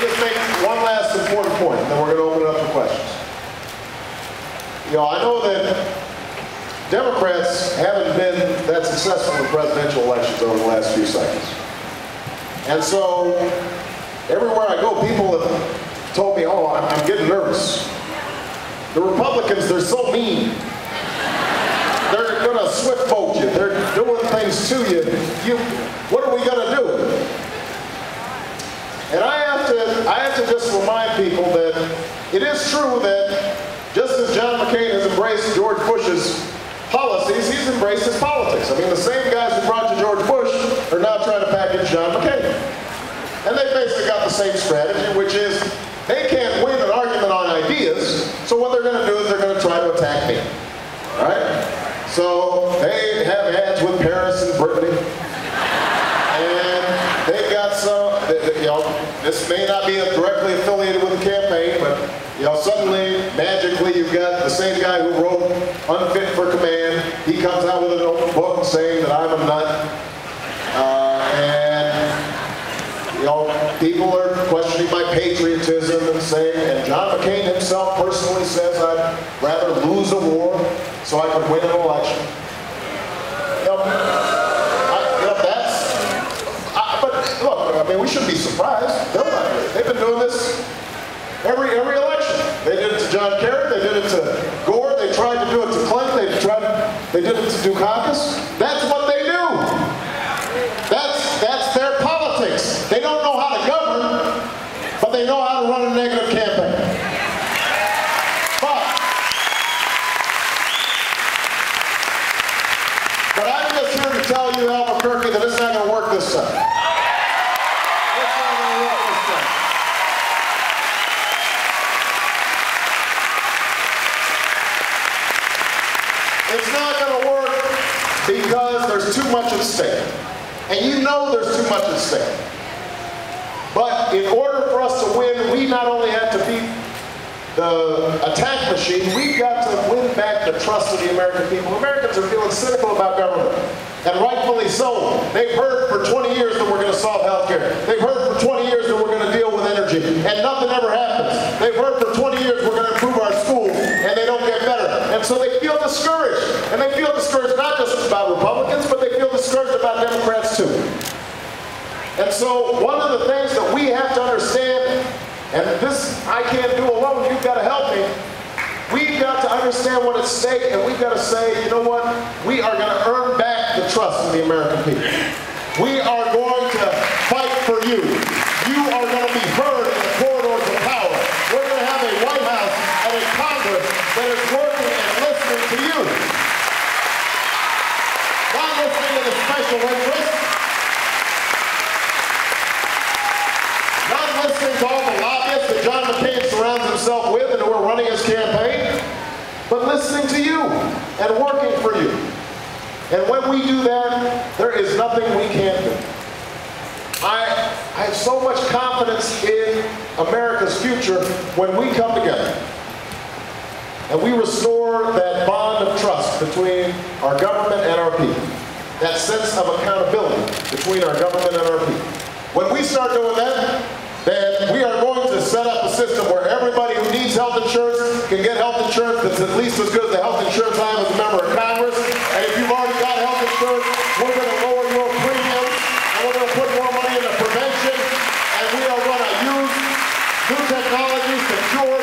just make one last important point, and then we're going to open it up for questions. You know, I know that Democrats haven't been that successful in presidential elections over the last few cycles. And so, everywhere I go, people have told me, oh, I'm getting nervous. The Republicans, they're so mean. They're going to swift vote you. They're doing things to you. What are we going to do? And I have to just remind people that it is true that just as John McCain has embraced George Bush's policies, he's embraced his politics. I mean, the same guys who brought you George Bush are now trying to package John McCain. And they basically got the same strategy, which is they can't win an argument on ideas, so what they're going to do is they're going to try to attack me. All right? So they have ads with Paris and Brittany. And they've got some, you know, this may not be directly affiliated with the campaign, but, you know, suddenly, magically, you've got the same guy who wrote Unfit for Command. He comes out with an open book saying that I'm a nut. And, you know, people are questioning my patriotism and saying, and John McCain himself personally says I'd rather lose a war so I could win an election. Look, I mean, we shouldn't be surprised. They've been doing this every election. They did it to John Kerry. They did it to Gore. They tried to do it to Clinton. They did it to Dukakis. That's what they do. That's their politics. They don't know how to govern, but they know how to run a negative campaign. But I'm just here to tell you, Albuquerque, that it's not going to work this time. It's not going to work because there's too much at stake. And you know there's too much at stake. But in order for us to win, we not only have to beat the attack machine, we've got to win back the trust of the American people. Americans are feeling cynical about government. And rightfully so. They've heard for 20 years that we're going to solve health care. They've heard for 20 years that we're going to deal with energy. And nothing ever happens. They've heard for 20 years we're going to improve our schools. And they don't get better. And so they feel discouraged. And they feel discouraged not just about Republicans, but they feel discouraged about Democrats too. And so one of the things that we have to understand, and this I can't do alone, you've got to help me. We've got to understand what's at stake, and we've got to say, you know what? We are going to earn back the trust of the American people. We are going to fight for you. You are going to be heard in the corridors of power. We're going to have a White House and a Congress that is working and listening to you. Not listening to the special interests. Not listening to all the lobbyists that John McCain surrounds himself with and who are running his campaign, but listening to you and working for you. And when we do that, there is nothing we can't do. I have so much confidence in America's future when we come together and we restore that bond of trust between our government and our people, that sense of accountability between our government and our people. When we start doing that, then we are going to set up a system where everybody who needs health insurance can get health insurance that's at least as good as the health insurance I have as a member of Congress. And if you've already got health insurance, we're going to lower your premiums, and we're going to put more money into prevention, and we are going to use new technologies to cure